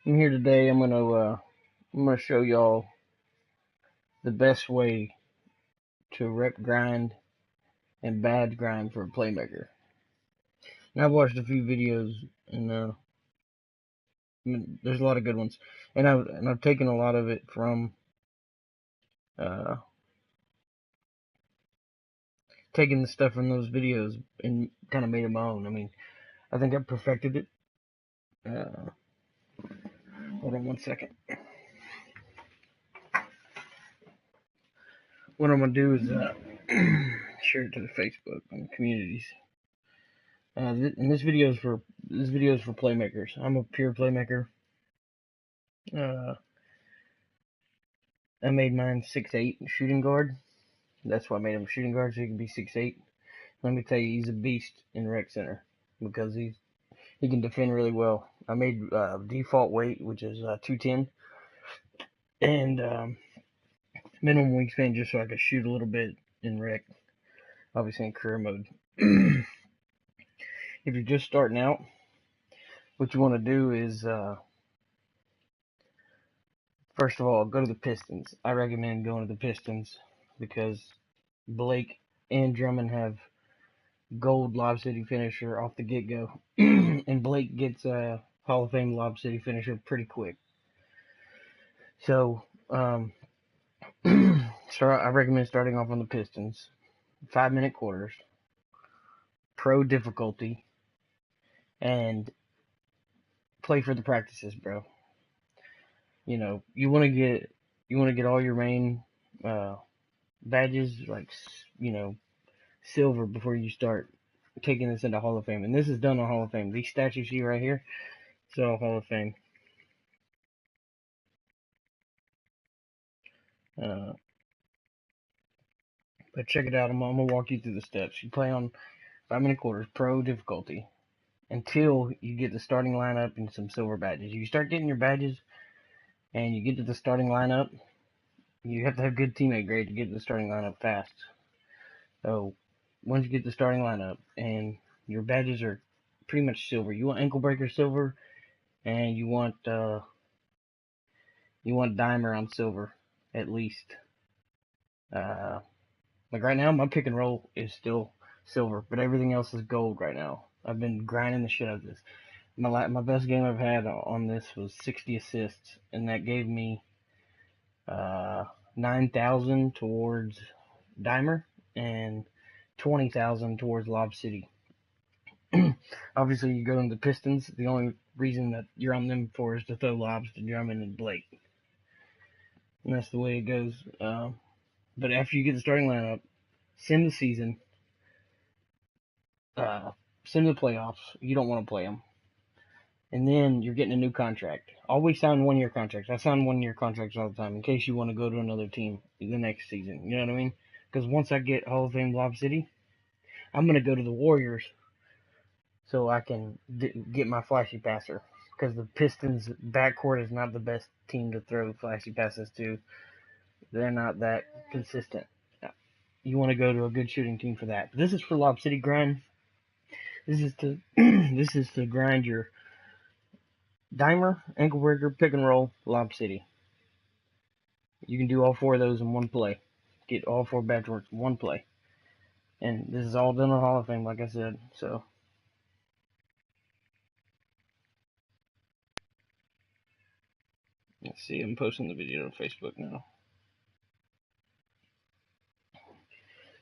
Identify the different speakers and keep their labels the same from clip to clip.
Speaker 1: I'm here today. I'm gonna show y'all the best way to rep grind and badge grind for a playmaker. And I've watched a few videos, and there's a lot of good ones. And I've taken a lot of it from uh, taking the stuff from those videos and kind of made it my own. I mean, I think I perfected it. Uh, Hold on one second. What I'm gonna do is share it to the Facebook and communities. And this video is for playmakers. I'm a pure playmaker. Uh, I made mine 6'8" shooting guard. That's why I made him shooting guard, so he can be 6'8". Let me tell you, he's a beast in rec center because he can defend really well. I made default weight, which is 210, and minimum wingspan just so I could shoot a little bit in rec, obviously in career mode. If you're just starting out, what you want to do is first of all, go to the Pistons. I recommend going to the Pistons because Blake and Drummond have gold Lob City finisher off the get go, and Blake gets a Hall of Fame Lob City finisher pretty quick. So, I recommend starting off on the Pistons. 5-minute quarters, pro difficulty, and play for the practices, bro. You know, you want to get all your main badges, like, you know, silver before you start taking this into Hall of Fame. And this is done on Hall of Fame. These stats you see right here, it's all Hall of Fame. Uh, but check it out. I'm gonna walk you through the steps. You play on 5-minute quarters, pro difficulty, until you get the starting lineup and some silver badges. You start getting your badges, and you get to the starting lineup. You have to have good teammate grade to get to the starting lineup fast. So once you get the starting lineup and your badges are pretty much silver, you want ankle breaker silver, and you want dimer on silver at least. Uh, like right now, my pick and roll is still silver, but everything else is gold right now. I've been grinding the shit out of this. My best game I've had on this was 60 assists, and that gave me 9,000 towards dimer and 20,000 towards Lob City. Obviously, you go into the Pistons. The only reason that you're on them for is to throw lobs to Drummond and Blake, and that's the way it goes. But after you get the starting lineup, sim the season, sim the playoffs. You don't want to play them, and then you're getting a new contract. Always sign 1-year contracts. I sign 1-year contracts all the time in case you want to go to another team the next season. You know what I mean? Because once I get Hall of Fame Lob City, I'm gonna go to the Warriors so I can get my flashy passer. Because the Pistons backcourt is not the best team to throw flashy passes to. They're not that consistent. You want to go to a good shooting team for that. But this is for Lob City grind. This is to this is to grind your dimer, ankle breaker, pick and roll, Lob City. You can do all 4 of those in one play. Get all 4 badge works in one play. And this is all done on Hall of Fame, like I said. So let's see. I'm posting the video on Facebook now.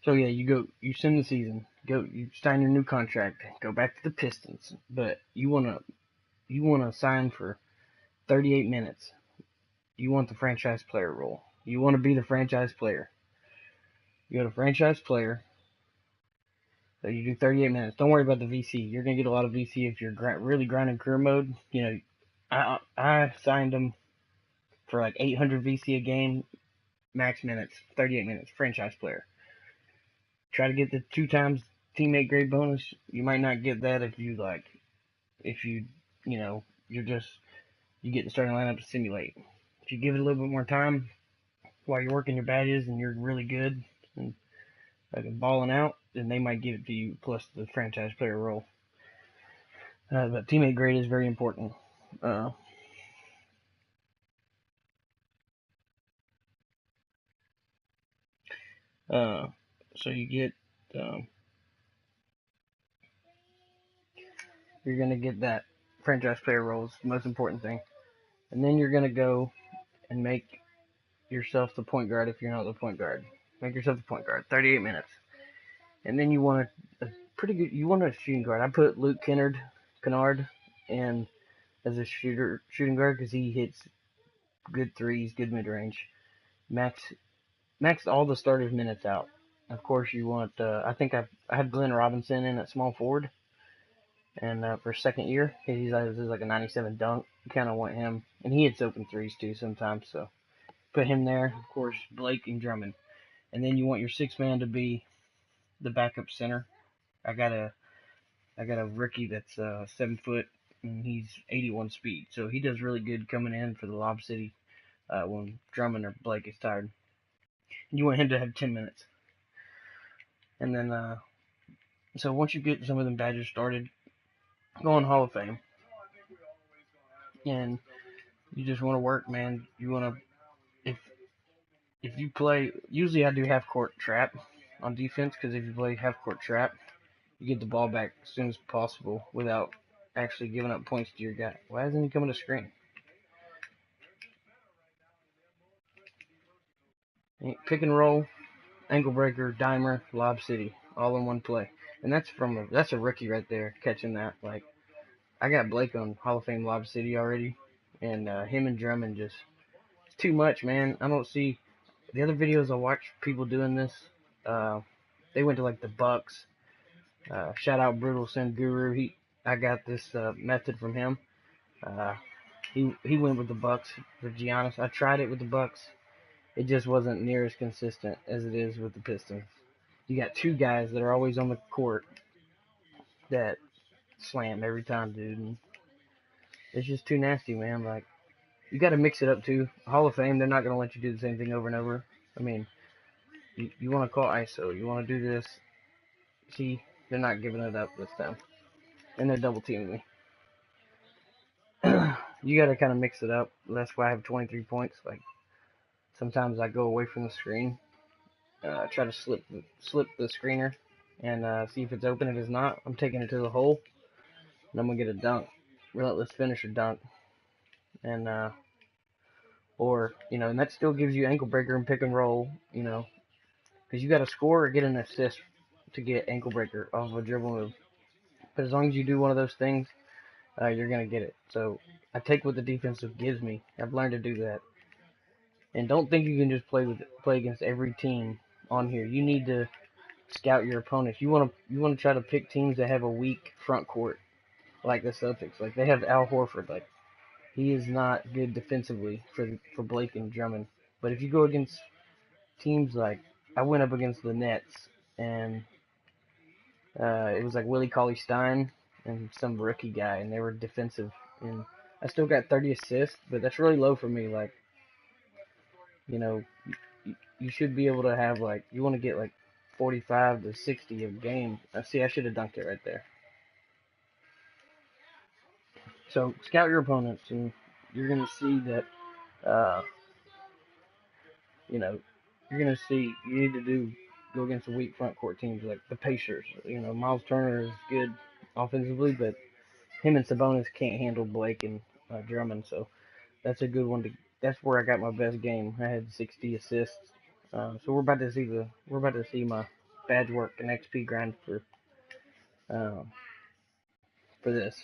Speaker 1: So yeah, you send the season, you sign your new contract, go back to the Pistons, but you wanna sign for 38 minutes. You want the franchise player role. You want to be the franchise player. You got a franchise player. So you do 38 minutes. Don't worry about the VC. You're gonna get a lot of VC if you're really grinding career mode. You know, I signed them for like 800 VC a game, max minutes, 38 minutes, franchise player. Try to get the 2 times teammate grade bonus. You might not get that if you know, you get the starting lineup to simulate. If you give it a little bit more time while you're working your badges and you're really good and like balling out, then they might give it to you plus the franchise player role. But teammate grade is very important. So you get, um, you're gonna get that franchise player role is the most important thing, and then you're gonna go and make yourself the point guard if you're not the point guard. Make yourself the point guard. 38 minutes, and then you want a pretty good. You want a shooting guard. I put Luke Kennard, and as a shooting guard because he hits good threes, good mid range. Max max all the starters minutes out. Of course, you want. I think I had Glenn Robinson in at small forward, and for second year, he's like a 97 dunk. You kind of want him, and he hits open threes too sometimes. So put him there. Of course, Blake and Drummond, and then you want your sixth man to be the backup center. I got a rookie that's 7 foot, and he's 81 speed, so he does really good coming in for the Lob City when Drummond or Blake is tired. You want him to have 10 minutes, and then so once you get some of them Badgers started, go on Hall of Fame, and you just want to work, man. You want to if you play. Usually, I do half court trap on defense because if you play half court trap, you get the ball back as soon as possible without actually giving up points to your guy. Why isn't he coming to screen? Pick and roll, ankle breaker, dimer, lob city, all in one play. And that's a rookie right there catching that. Like I got Blake on Hall of Fame Lob City already, and him and Drummond just it's too much, man. I don't see the other videos I watch people doing this. Uh, they went to like the Bucks. Shout out Brutal Sin Guru. I got this method from him. Uh, he went with the Bucks for Giannis. I tried it with the Bucks. It just wasn't near as consistent as it is with the Pistons. You got two guys that are always on the court that slam every time, dude. And it's just too nasty, man. Like you got to mix it up too. Hall of Fame, they're not gonna let you do the same thing over and over. I mean, you want to call ISO, you want to do this. See, they're not giving it up this time, and they're double teaming me. You got to kind of mix it up. That's why I have 23 points. Like sometimes I go away from the screen, try to slip the screener, and see if it's open. If it's not, I'm taking it to the hole, and I'm gonna get a dunk, relentless finisher dunk, and or and that still gives you ankle breaker and pick and roll, because you got to score or get an assist to get ankle breaker off of a dribble move. But as long as you do one of those things, you're gonna get it. So I take what the defensive gives me. I've learned to do that, and don't think you can just play against every team on here. You need to scout your opponents. You want to try to pick teams that have a weak front court, like the Celtics. Like they have Al Horford. Like he is not good defensively for Blake and Drummond. But if you go against teams like I went up against the Nets, and it was like Willie Cauley Stein and some rookie guy, and they were defensive. And I still got 30 assists, but that's really low for me. Like you know, you should be able to have like you want to get like 45 to 60 a game. See, I should have dunked it right there. So scout your opponents, and you're gonna see that. Uh, you know, you're gonna see you need to go against the weak front court teams like the Pacers. Miles Turner is good offensively, but him and Sabonis can't handle Blake and Drummond. So that's a good one to. That's where I got my best game. I had 60 assists. So we're about to see my badge work and XP grind um, for this.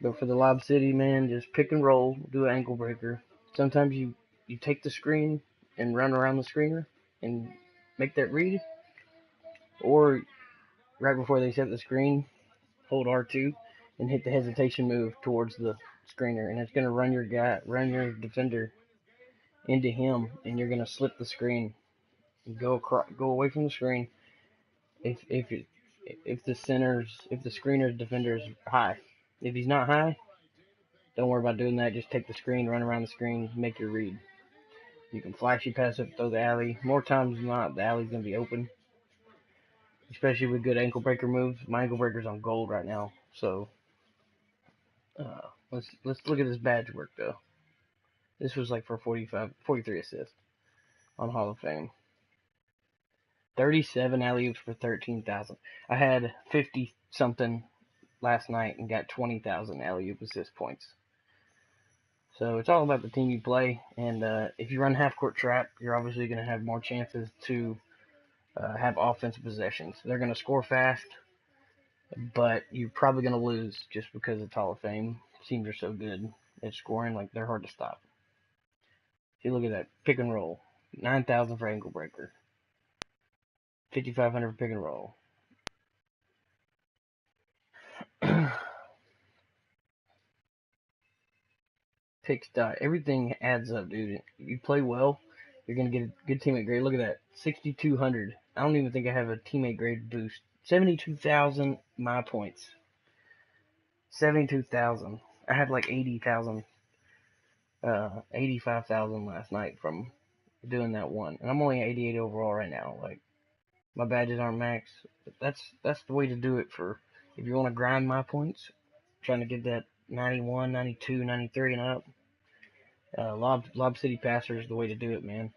Speaker 1: But for the Lob City, man, just pick and roll, do an ankle breaker. Sometimes you take the screen and run around the screener and make that read, or right before they set the screen, hold R2 and hit the hesitation move towards the screener, and it's gonna run your defender into him, and you're gonna slip the screen, and go away from the screen. If the screener's defender is high, if he's not high, don't worry about doing that. Just take the screen, run around the screen, make your read. You can flashy pass it, throw the alley. More times than not, the alley's gonna be open, especially with good ankle breaker moves. My ankle breaker's on gold right now, so let's look at this badge work though. This was like for 43 assists on Hall of Fame. 37 alley-oops for 13,000. I had 50 something last night and got 20,000 alley-oop assist points. So it's all about the team you play, and if you run half-court trap, you're obviously going to have more chances to have offensive possessions. They're going to score fast, but you're probably going to lose just because it's Hall of Fame. Teams are so good at scoring, like they're hard to stop. If you look at that pick and roll, 9,000 for ankle breaker, 5,500 for pick and roll. Picks die. Everything adds up, dude. You play well, you're gonna get a good teammate grade. Look at that, 6,200. I don't even think I have a teammate grade boost. 72,000 my points. 72,000. I had like 80,000, 85,000 last night from doing that one, and I'm only 88 overall right now. Like my badges aren't max. That's the way to do it for if you want to grind my points. Trying to get that 91, 92, 93 and up. Lob City Passer is the way to do it, man.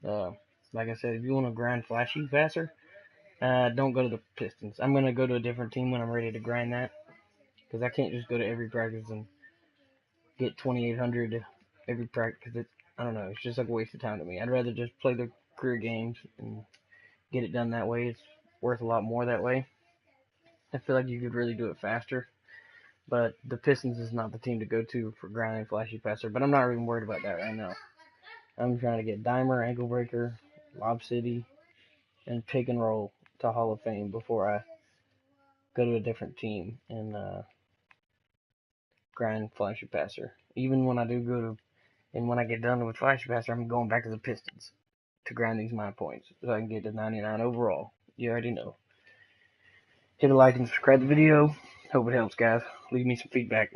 Speaker 1: Like I said, if you want to grind flashy faster, don't go to the Pistons. I'm going to go to a different team when I'm ready to grind that. Because I can't just go to every practice and get 2,800 every practice. I don't know. It's just like a waste of time to me. I'd rather just play the career games and get it done that way. It's worth a lot more that way. I feel like you could really do it faster. But the Pistons is not the team to go to for grinding flashy passer. But I'm not even worried about that right now. I'm trying to get Dimer, Ankle Breaker, Lob City, and Pick and Roll to Hall of Fame before I go to a different team and grind flashy passer. Even when I do go to, and when I get done with flashy passer, I'm going back to the Pistons to grind these my points so I can get to 99 overall. You already know. Hit a like and subscribe to the video. Hope it helps, guys. Leave me some feedback.